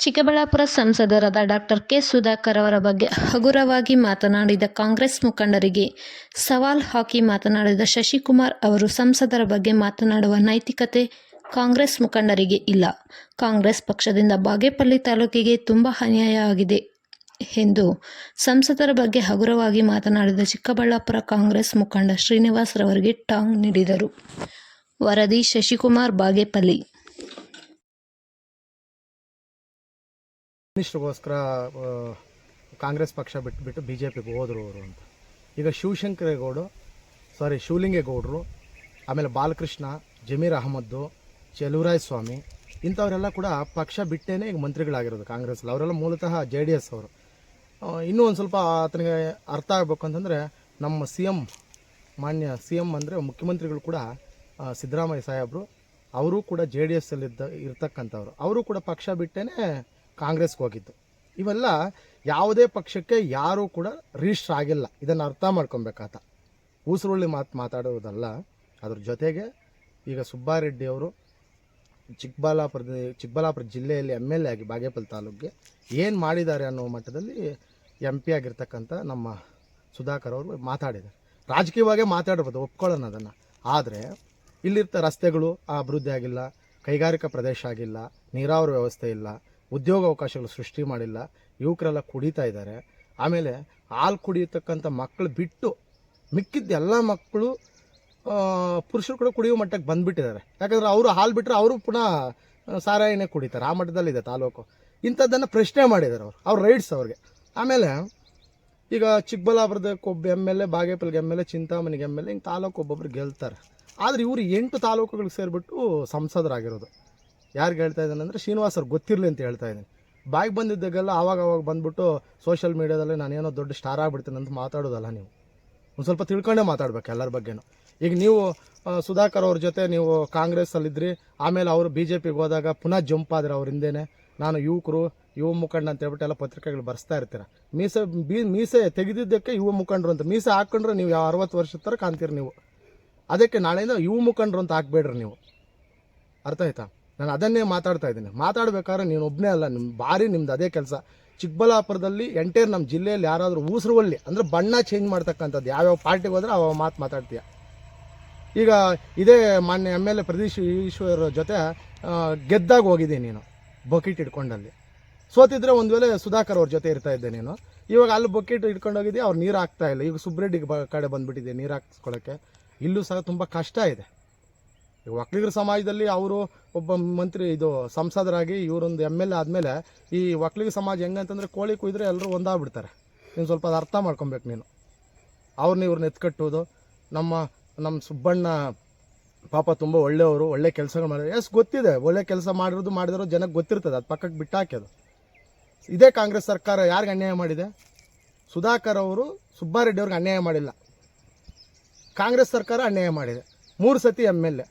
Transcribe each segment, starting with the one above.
ಚಿಕ್ಕಬಳ್ಳಾಪುರ ಸಂಸದರಾದ doctor K. Sudhakar ಅವರ ಬಗ್ಗೆ ಹಗುರವಾಗಿ ಮಾತನಾಡಿದ ಕಾಂಗ್ರೆಸ್ ಮುಖಂಡರಿಗೆ ಸವಾಲ್ ಹಾಕಿ ಮಾತನಾಡಿದ ಶಶಿಕುಮಾರ್ ಅವರು, ಸಂಸದರ ಬಗ್ಗೆ ಮಾತನಾಡುವ ನೈತಿಕತೆ ಕಾಂಗ್ರೆಸ್ ಮುಖಂಡರಿಗೆ ಇಲ್ಲ. ಕಾಂಗ್ರೆಸ್ ಪಕ್ಷದಿಂದ ಬಾಗೇಪಲ್ಲಿ ತಾಲೂಕಿಗೆ ತುಂಬಾ ಅನ್ಯಾಯ ಆಗಿದೆ ಎಂದು ಸಂಸದರ ಬಗ್ಗೆ ಹಗುರವಾಗಿ ಮಾತನಾಡಿದ ಚಿಕ್ಕಬಳ್ಳಾಪುರ ಕಾಂಗ್ರೆಸ್ ಮುಖಂಡ ಶ್ರೀನಿವಾಸ್ ರವರಿಗೆ ಟಾಂಗ್ ನೀಡಿದರು. ವರದಿ ಶಶಿಕುಮಾರ್, ಬಾಗೇಪಲ್ಲಿ. ಮಿನಿಸ್ಟ್ರಿಗೋಸ್ಕರ ಕಾಂಗ್ರೆಸ್ ಪಕ್ಷ ಬಿಟ್ಟು ಬಿ ಜೆ ಪಿಗೆ ಹೋದರು ಅವರು ಅಂತ. ಈಗ ಶಿವಲಿಂಗೇಗೌಡರು, ಆಮೇಲೆ ಬಾಲಕೃಷ್ಣ, ಜಮೀರ್ ಅಹಮದ್ದು, ಚೆಲುವರಾಯ ಸ್ವಾಮಿ ಇಂಥವರೆಲ್ಲ ಕೂಡ ಪಕ್ಷ ಬಿಟ್ಟೇನೆ ಈಗ ಮಂತ್ರಿಗಳಾಗಿರೋದು ಕಾಂಗ್ರೆಸ್ಸಲ್ಲಿ. ಅವರೆಲ್ಲ ಮೂಲತಃ JDS ಅವರು. ಇನ್ನೂ ಒಂದು ಸ್ವಲ್ಪ ಆತನಿಗೆ ಅರ್ಥ ಆಗಬೇಕು ಅಂತಂದರೆ, ನಮ್ಮ ಮಾನ್ಯ ಸಿ ಎಮ್ ಅಂದರೆ ಮುಖ್ಯಮಂತ್ರಿಗಳು ಕೂಡ ಸಿದ್ದರಾಮಯ್ಯ ಸಾಹೇಬರು, ಅವರು ಕೂಡ JDS ಅಲ್ಲಿ ಇರ್ತಕ್ಕಂಥವ್ರು. ಅವರು ಕೂಡ ಪಕ್ಷ ಬಿಟ್ಟೇನೆ ಕಾಂಗ್ರೆಸ್ಗೆ ಹೋಗಿದ್ದು. ಇವೆಲ್ಲ ಯಾವುದೇ ಪಕ್ಷಕ್ಕೆ ಯಾರೂ ಕೂಡ ರಿಜಿಸ್ಟರ್ ಆಗಿಲ್ಲ. ಇದನ್ನು ಅರ್ಥ ಮಾಡ್ಕೊಬೇಕಾತ. ಊಸುರುಳ್ಳಿ ಮಾತಾಡೋದಲ್ಲ. ಅದ್ರ ಜೊತೆಗೆ ಈಗ ಸುಬ್ಬಾರೆಡ್ಡಿ ಅವರು ಚಿಕ್ಕಬಳ್ಳಾಪುರ ಜಿಲ್ಲೆಯಲ್ಲಿ MLA ಆಗಿ ಬಾಗೇಪಲ್ಲಿ ತಾಲೂಕಿಗೆ ಏನು ಮಾಡಿದ್ದಾರೆ ಅನ್ನೋ ಮಟ್ಟದಲ್ಲಿ MP ಆಗಿರ್ತಕ್ಕಂಥ ನಮ್ಮ ಸುಧಾಕರ್ ಅವರು ಮಾತಾಡಿದ್ದಾರೆ. ರಾಜಕೀಯವಾಗೇ ಮಾತಾಡ್ಬೋದು, ಒಪ್ಕೊಳ್ಳೋಣ ಅದನ್ನು. ಆದರೆ ಇಲ್ಲಿರ್ತ ರಸ್ತೆಗಳು ಅಭಿವೃದ್ಧಿ ಆಗಿಲ್ಲ, ಕೈಗಾರಿಕಾ ಪ್ರದೇಶ ಆಗಿಲ್ಲ, ನೀರಾವರಿ ವ್ಯವಸ್ಥೆ ಇಲ್ಲ, ಉದ್ಯೋಗ ಅವಕಾಶಗಳು ಸೃಷ್ಟಿ ಮಾಡಿಲ್ಲ, ಯುವಕರೆಲ್ಲ ಕುಡಿತಾ ಇದ್ದಾರೆ. ಆಮೇಲೆ ಹಾಲು ಕುಡಿಯತಕ್ಕಂಥ ಮಕ್ಕಳು ಬಿಟ್ಟು ಮಿಕ್ಕಿದ್ದ ಎಲ್ಲ ಮಕ್ಕಳು ಪುರುಷರು ಕೂಡ ಕುಡಿಯೋ ಮಟ್ಟಕ್ಕೆ ಬಂದುಬಿಟ್ಟಿದ್ದಾರೆ. ಯಾಕಂದರೆ ಅವರು ಹಾಲು ಬಿಟ್ಟರೆ ಅವರು ಪುನಃ ಸಾರಾಯಿನೇ ಕುಡಿತಾರೆ. ಆ ಮಟ್ಟದಲ್ಲಿದೆ ತಾಲೂಕು. ಇಂಥದ್ದನ್ನು ಪ್ರಶ್ನೆ ಮಾಡಿದ್ದಾರೆ ಅವ್ರ ರೈಟ್ಸ್ ಅವ್ರಿಗೆ. ಆಮೇಲೆ ಈಗ ಚಿಕ್ಕಬಳ್ಳಾಪುರದಕ್ಕೆ ಒಬ್ಬ MLA, ಬಾಗೇಪಲ್ಲಿಗೆ MLA, ಚಿಂತಾಮಣಿಗೆ MLA, ಹಿಂಗೆ ತಾಲೂಕು ಒಬ್ಬೊಬ್ರು ಗೆಲ್ತಾರೆ. ಆದರೆ ಇವರು 8 ತಾಲೂಕುಗಳಿಗೆ ಸೇರಿಬಿಟ್ಟು ಸಂಸದರಾಗಿರೋದು. ಯಾರಿಗೆ ಹೇಳ್ತಾ ಇದ್ದಾನೆ ಅಂದರೆ ಶ್ರೀನಿವಾಸ್ ಅವ್ರಿಗೆ ಗೊತ್ತಿರಲಿ ಅಂತ ಹೇಳ್ತಾ ಇದ್ದೀನಿ. ಬಾಯಿಗೆ ಬಂದಿದ್ದಾಗೆಲ್ಲ ಆವಾಗ ಬಂದುಬಿಟ್ಟು ಸೋಷಿಯಲ್ ಮೀಡಿಯಾದಲ್ಲಿ ನಾನೇನೋ ದೊಡ್ಡ ಸ್ಟಾರ್ ಆಗಿಬಿಡ್ತೀನಿ ಅಂತ ಮಾತಾಡೋದಲ್ಲ. ನೀವು ಒಂದು ಸ್ವಲ್ಪ ತಿಳ್ಕೊಂಡೇ ಮಾತಾಡ್ಬೇಕು ಎಲ್ಲರ ಬಗ್ಗೆನೂ. ಈಗ ನೀವು ಸುಧಾಕರ್ ಅವ್ರ ಜೊತೆ ನೀವು ಕಾಂಗ್ರೆಸ್ಸಲ್ಲಿದ್ದಿರಿ, ಆಮೇಲೆ ಅವರು BJPಗೆ ಹೋದಾಗ ಪುನಃ ಜಂಪ್ ಆದರೆ ಅವ್ರ ಹಿಂದೆನೇ ನಾನು ಯುವ ಮುಖಂಡ ಅಂತ ಹೇಳ್ಬಿಟ್ಟು ಎಲ್ಲ ಪತ್ರಿಕೆಗಳು ಬರ್ಸ್ತಾ ಇರ್ತೀರ. ಮೀಸೆ ತೆಗೆದಿದ್ದಕ್ಕೆ ಯುವ ಮುಖಂಡರು ಅಂತ ಮೀಸೆ ಹಾಕ್ಕೊಂಡ್ರೆ ನೀವು 60 ವರ್ಷದ ಥರ ಕಾಣ್ತೀರಿ ನೀವು. ಅದಕ್ಕೆ ನಾಳೆಯಿಂದ ಯುವ ಮುಖಂಡರು ಅಂತ ಹಾಕ್ಬೇಡ್ರಿ ನೀವು. ಅರ್ಥ ಆಯ್ತಾ? ನಾನು ಅದನ್ನೇ ಮಾತಾಡ್ತಾ ಇದ್ದೀನಿ. ಮಾತಾಡ್ಬೇಕಾದ್ರೆ ನೀನು ಒಬ್ಬನೇ ಅಲ್ಲ, ನಿಮ್ದು ಅದೇ ಕೆಲಸ. ಚಿಕ್ಕಬಳ್ಳಾಪುರದಲ್ಲಿ ಎಂಟೈರ್ ನಮ್ಮ ಜಿಲ್ಲೆಯಲ್ಲಿ ಯಾರಾದರೂ ಊಸರುವಳ್ಳಿ ಅಂದರೆ ಬಣ್ಣ ಚೇಂಜ್ ಮಾಡ್ತಕ್ಕಂಥದ್ದು ಯಾವ್ಯಾವ ಪಾರ್ಟಿಗೆ ಹೋದ್ರೆ ಅವ ಮಾತಾಡ್ತೀಯ. ಈಗ ಇದೇ ಮಾನ್ಯ MLA ಪ್ರದೀಶ್ ಈಶ್ವರ್ ಜೊತೆ ಗೆದ್ದಾಗ ಹೋಗಿದ್ದೀನಿ ನೀನು, ಬಕೆಟ್ ಇಟ್ಕೊಂಡಲ್ಲಿ. ಸೋತಿದ್ರೆ ಒಂದು ವೇಳೆ ಸುಧಾಕರ್ ಅವ್ರ ಜೊತೆ ಇರ್ತಾ ಇದ್ದೆ ನೀನು. ಇವಾಗ ಅಲ್ಲಿ ಬಕೆಟ್ ಇಟ್ಕೊಂಡೋಗಿದ್ದೆ, ಅವ್ರು ನೀರು ಹಾಕ್ತಾ ಇಲ್ಲ. ಈಗ ಸುಬ್ರೆಡ್ಡಿ ಕಡೆ ಬಂದುಬಿಟ್ಟಿದೆ ನೀರು ಹಾಕ್ಸ್ಕೊಳ್ಳೋಕ್ಕೆ. ಇಲ್ಲೂ ಸಹ ತುಂಬ ಕಷ್ಟ ಇದೆ. ಈಗ ಒಕ್ಕಲಿಗರ ಸಮಾಜದಲ್ಲಿ ಅವರು ಒಬ್ಬ ಸಂಸದರಾಗಿ ಇವರೊಂದು MLA ಆದಮೇಲೆ ಈ ಒಕ್ಕಲಿಗ ಸಮಾಜ ಹೆಂಗಂತಂದರೆ ಕೋಳಿ ಕುಯ್ದರೆ ಎಲ್ಲರೂ ಒಂದಾಗ್ಬಿಡ್ತಾರೆ. ನೀನು ಸ್ವಲ್ಪ ಅದು ಅರ್ಥ ಮಾಡ್ಕೊಬೇಕು ನೀನು. ಇವ್ರನ್ನ ಎತ್ಕಟ್ಟೋದು. ನಮ್ಮ ಸುಬ್ಬಣ್ಣ ಪಾಪ ತುಂಬ ಒಳ್ಳೆಯವರು, ಒಳ್ಳೆ ಕೆಲಸಗಳು ಮಾಡಿದ್ರು. ಗೊತ್ತಿದೆ, ಒಳ್ಳೆ ಕೆಲಸ ಮಾಡಿರೋ ಜನಕ್ಕೆ ಗೊತ್ತಿರ್ತದೆ. ಅದು ಪಕ್ಕಕ್ಕೆ ಬಿಟ್ಟಾಕ್ಯೋದು. ಇದೇ ಕಾಂಗ್ರೆಸ್ ಸರ್ಕಾರ ಯಾರಿಗೆ ಅನ್ಯಾಯ ಮಾಡಿದೆ? ಸುಧಾಕರ್ ಅವರು ಸುಬ್ಬಾರೆಡ್ಡಿ ಅವ್ರಿಗೆ ಅನ್ಯಾಯ ಮಾಡಿಲ್ಲ. ಕಾಂಗ್ರೆಸ್ ಸರ್ಕಾರ ಅನ್ಯಾಯ ಮಾಡಿದೆ. 3 ಸತಿ MLA.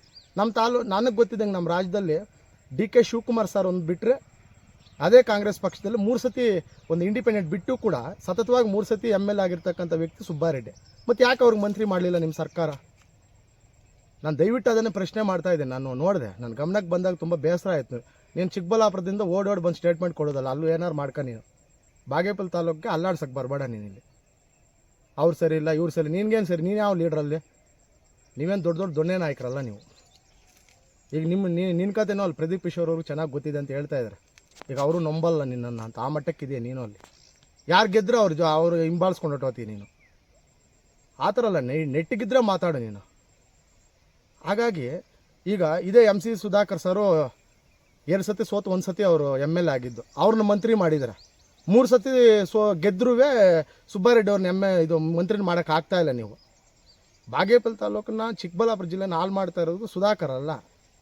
ನನಗೆ ಗೊತ್ತಿದ್ದಂಗೆ ನಮ್ಮ ರಾಜ್ಯದಲ್ಲಿ DK ಶಿವಕುಮಾರ್ ಸರ್ ಒಂದು ಬಿಟ್ಟರೆ, ಅದೇ ಕಾಂಗ್ರೆಸ್ ಪಕ್ಷದಲ್ಲಿ 3 ಸತಿ ಒಂದು ಇಂಡಿಪೆಂಡೆಂಟ್ ಬಿಟ್ಟು ಕೂಡ ಸತತವಾಗಿ 3 ಸತಿ MLA ಆಗಿರ್ತಕ್ಕಂಥ ವ್ಯಕ್ತಿ ಸುಬ್ಬಾರೆಡ್ಡಿ. ಮತ್ತು ಯಾಕೆ ಅವ್ರಿಗೆ ಮಂತ್ರಿ ಮಾಡಲಿಲ್ಲ ನಿಮ್ಮ ಸರ್ಕಾರ? ನಾನು ದಯವಿಟ್ಟು ಅದನ್ನೇ ಪ್ರಶ್ನೆ ಮಾಡ್ತಾ ಇದ್ದೇನೆ. ನಾನು ನೋಡಿದೆ, ನನ್ನ ಗಮನಕ್ಕೆ ಬಂದಾಗ ತುಂಬ ಬೇಸರ ಆಯಿತು. ನೀನು ಚಿಕ್ಕಬಳ್ಳಾಪುರದಿಂದ ಓಡೋಡಿ ಬಂದು ಸ್ಟೇಟ್ಮೆಂಟ್ ಕೊಡೋದಲ್ಲ, ಅಲ್ಲೂ ಏನಾರು ಮಾಡ್ಕ. ನೀನು ಬಾಗೇಪಲ್ಲಿ ತಾಲೂಕಿಗೆ ಅಲ್ಲಾಡ್ಸಕ್ಕೆ ಬರಬೇಡ ನೀನಿಲ್ಲಿ. ಅವ್ರು ಸರಿ ಇಲ್ಲ, ಇವ್ರು ಸರಿ. ನಿನ್ಗೇನು ಸರಿ? ನೀನು ಯಾವ ಲೀಡ್ರಲ್ಲಿ? ನೀವೇನು ದೊಡ್ಡ ದೊಣ್ಣೆ ನಾಯಕರಲ್ಲ ನೀವು. ಈಗ ನಿನ್ನ ಕತೆನೋ ಅಲ್ಲಿ ಪ್ರದೀಪ್ ಈಶ್ವರ್ ಅವ್ರಿಗೆ ಚೆನ್ನಾಗಿ ಗೊತ್ತಿದೆ ಅಂತ ಹೇಳ್ತಾ ಇದ್ದಾರೆ. ಈಗ ಅವರು ನಂಬಲ್ಲ ನಿನ್ನನ್ನು ಅಂತ. ಆ ಮಟ್ಟಕ್ಕಿದೆಯಾ ನೀನು ಅಲ್ಲಿ? ಯಾರು ಗೆದ್ದರೆ ಅವರು ಹಿಂಬಾಲಿಸ್ಕೊಂಡು ಹೊಟ್ಟೋತೀವಿ ನೀನು. ಆ ಥರ ಅಲ್ಲ, ನೆಟ್ಟಿಗಿದ್ರೆ ಮಾತಾಡು ನೀನು. ಹಾಗಾಗಿ ಈಗ ಇದೇ MC ಸುಧಾಕರ್ ಸರು 2 ಸತಿ ಸೋತು 1 ಸತಿ ಅವರು MLA ಆಗಿದ್ದು. ಅವ್ರನ್ನ ಮಂತ್ರಿ ಮಾಡಿದ್ದಾರೆ. 3 ಸತಿ ಗೆದ್ರೂ ಸುಬ್ಬಾರೆಡ್ಡಿ ಅವ್ರನ್ನ ಮಂತ್ರಿನ ಮಾಡೋಕ್ಕೆ ಆಗ್ತಾ ಇಲ್ಲ ನೀವು. ಬಾಗೇಪಲ್ಲಿ ತಾಲೂಕನ್ನ, ಚಿಕ್ಕಬಳ್ಳಾಪುರ ಜಿಲ್ಲೆನ ಹಾಳು ಮಾಡ್ತಾ ಇರೋದು ಸುಧಾಕರ್ ಅಲ್ಲ,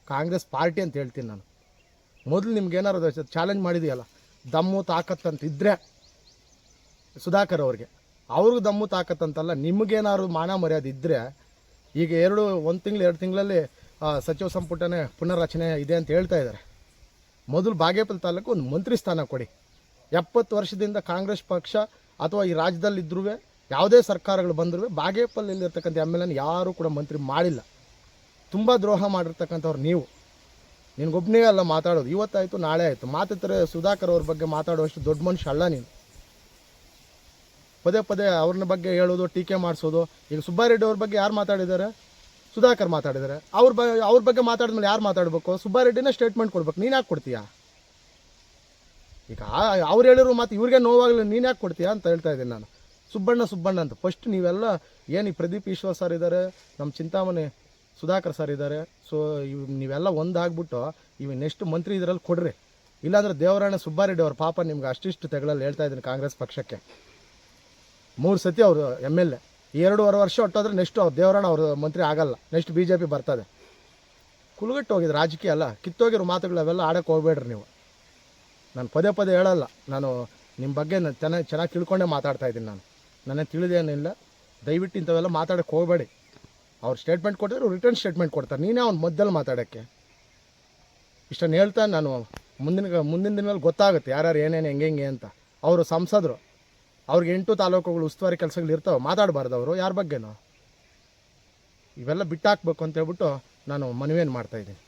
ಕಾಂಗ್ರೆಸ್ ಪಾರ್ಟಿ ಅಂತ ಹೇಳ್ತೀನಿ ನಾನು. ಮೊದಲು ನಿಮ್ಗೇನಾರು ಚಾಲೆಂಜ್ ಮಾಡಿದೆಯಲ್ಲ, ದಮ್ಮು ತಾಕತ್ತಂತಿದ್ದರೆ ಸುಧಾಕರ್ ಅವ್ರಿಗೆ ದಮ್ಮು ತಾಕತ್ತಂತಲ್ಲ, ನಿಮಗೇನಾದ್ರು ಮಾನ ಮರ್ಯಾದೆ ಇದ್ದರೆ, ಈಗ 1 ತಿಂಗಳು 2 ತಿಂಗಳಲ್ಲಿ ಸಚಿವ ಸಂಪುಟನೇ ಪುನರ್ರಚನೆ ಇದೆ ಅಂತ ಹೇಳ್ತಾ ಇದ್ದಾರೆ. ಮೊದಲು ಬಾಗೇಪಲ್ಲಿ ತಾಲೂಕು ಒಂದು ಮಂತ್ರಿ ಸ್ಥಾನ ಕೊಡಿ. 70 ವರ್ಷದಿಂದ ಕಾಂಗ್ರೆಸ್ ಪಕ್ಷ ಅಥವಾ ಈ ರಾಜ್ಯದಲ್ಲಿದ್ದರೂ ಯಾವುದೇ ಸರ್ಕಾರಗಳು ಬಂದರೂ ಬಾಗೇಪಲ್ಲಿರ್ತಕ್ಕಂಥ MLA ಯಾರೂ ಕೂಡ ಮಂತ್ರಿ ಮಾಡಿಲ್ಲ. ತುಂಬ ದ್ರೋಹ ಮಾಡಿರ್ತಕ್ಕಂಥವ್ರು ನೀವು. ನಿನ್ಗೊಬ್ಬನಿಗೆ ಅಲ್ಲ ಮಾತಾಡೋದು, ಇವತ್ತಾಯಿತು ನಾಳೆ ಆಯಿತು. ಮಾತಾಡ್ತಾರೆ ಸುಧಾಕರ್ ಅವ್ರ ಬಗ್ಗೆ ಮಾತಾಡುವಷ್ಟು ದೊಡ್ಡ ಮನುಷ್ಯ ಅಲ್ಲ ನೀನು. ಪದೇ ಪದೇ ಅವ್ರನ್ನ ಬಗ್ಗೆ ಹೇಳೋದು, ಟೀಕೆ ಮಾಡಿಸೋದು. ಈಗ ಸುಬ್ಬಾರೆಡ್ಡಿ ಅವ್ರ ಬಗ್ಗೆ ಯಾರು ಮಾತಾಡಿದ್ದಾರೆ? ಸುಧಾಕರ್ ಮಾತಾಡಿದ್ದಾರೆ. ಅವ್ರ ಬಗ್ಗೆ ಮಾತಾಡಿದ್ಮೇಲೆ ಯಾರು ಮಾತಾಡಬೇಕು? ಸುಬ್ಬಾರೆಡ್ಡಿನೇ ಸ್ಟೇಟ್ಮೆಂಟ್ ಕೊಡ್ಬೇಕು. ನೀನು ಯಾಕೆ ಕೊಡ್ತೀಯಾ? ಈಗ ಅವ್ರು ಹೇಳಿರೋ ಮಾತು ಇವ್ರಿಗೆ ನೋವಾಗಲಿ, ನೀನು ಯಾಕೆ ಕೊಡ್ತೀಯಾ ಅಂತ ಹೇಳ್ತಾ ಇದ್ದೀನಿ ನಾನು. ಸುಬ್ಬಣ್ಣ ಅಂತ ಫಸ್ಟ್ ನೀವೆಲ್ಲ ಏನು ಈ ಪ್ರದೀಪ್ ಈಶ್ವರ್ ಸರ್ ಇದ್ದಾರೆ, ನಮ್ಮ ಚಿಂತಾಮಣಿ ಸುಧಾಕರ್ ಸರ್ ಇದ್ದಾರೆ. ಸೊ ನೀವೆಲ್ಲ ಒಂದಾಗ್ಬಿಟ್ಟು ನೆಕ್ಸ್ಟ್ ಮಂತ್ರಿ ಇದರಲ್ಲಿ ಕೊಡ್ರಿ. ಇಲ್ಲಾಂದ್ರೆ ದೇವರಾಣೆ ಸುಬ್ಬಾರೆಡ್ಡಿ ಅವ್ರ ಪಾಪ ನಿಮ್ಗೆ ಅಷ್ಟಿಷ್ಟು ತೆಗಳಲ್ಲಿ ಹೇಳ್ತಾ ಇದ್ದೀನಿ. ಕಾಂಗ್ರೆಸ್ ಪಕ್ಷಕ್ಕೆ 3 ಸತಿ ಅವರು MLA, 2.5 ವರ್ಷ ಹೊಟ್ಟೋದ್ರೆ ನೆಕ್ಸ್ಟ್ ಅವ್ರು ದೇವರಾಣ ಅವರು ಮಂತ್ರಿ ಆಗಲ್ಲ. ನೆಕ್ಸ್ಟ್ BJP ಬರ್ತದೆ. ಕುಲಗಟ್ಟು ಹೋಗಿದೆ ರಾಜಕೀಯ ಅಲ್ಲ, ಕಿತ್ತೋಗಿರೋ ಮಾತುಗಳು ಅವೆಲ್ಲ ಆಡೋಕ್ಕೆ ಹೋಗ್ಬೇಡ್ರಿ ನೀವು. ನಾನು ಪದೇ ಪದೇ ಹೇಳಲ್ಲ, ನಾನು ನಿಮ್ಮ ಬಗ್ಗೆ ಚೆನ್ನಾಗಿ ತಿಳ್ಕೊಂಡೇ ಮಾತಾಡ್ತಾ ಇದ್ದೀನಿ. ನನಗೆ ತಿಳಿದೇನಿಲ್ಲ. ದಯವಿಟ್ಟು ಇಂಥವೆಲ್ಲ ಮಾತಾಡೋಕ್ಕೆ ಹೋಗಬೇಡಿ. ಅವ್ರು ಸ್ಟೇಟ್ಮೆಂಟ್ ಕೊಟ್ಟಿದ್ರು, ರಿಟರ್ನ್ ಸ್ಟೇಟ್ಮೆಂಟ್ ಕೊಡ್ತಾರೆ. ನೀನೇ ಅವ್ನು ಮಧ್ಯದಲ್ಲಿ ಮಾತಾಡೋಕ್ಕೆ. ಇಷ್ಟನ್ನು ಹೇಳ್ತಾ ನಾನು ಮುಂದಿನ ದಿನದಲ್ಲಿ ಗೊತ್ತಾಗುತ್ತೆ ಯಾರ್ಯಾರು ಏನೇನು ಹೆಂಗೆ ಅಂತ. ಅವರು ಸಂಸದರು, ಅವ್ರಿಗೆ 8 ತಾಲೂಕುಗಳು ಉಸ್ತುವಾರಿ ಕೆಲಸಗಳು ಇರ್ತಾವೆ. ಮಾತಾಡಬಾರ್ದು ಅವರು ಯಾರ ಬಗ್ಗೆನೋ. ಇವೆಲ್ಲ ಬಿಟ್ಟಾಕಬೇಕು ಅಂತ ಹೇಳ್ಬಿಟ್ಟು ನಾನು ಮನವಿಯನ್ನು ಮಾಡ್ತಾಯಿದ್ದೀನಿ.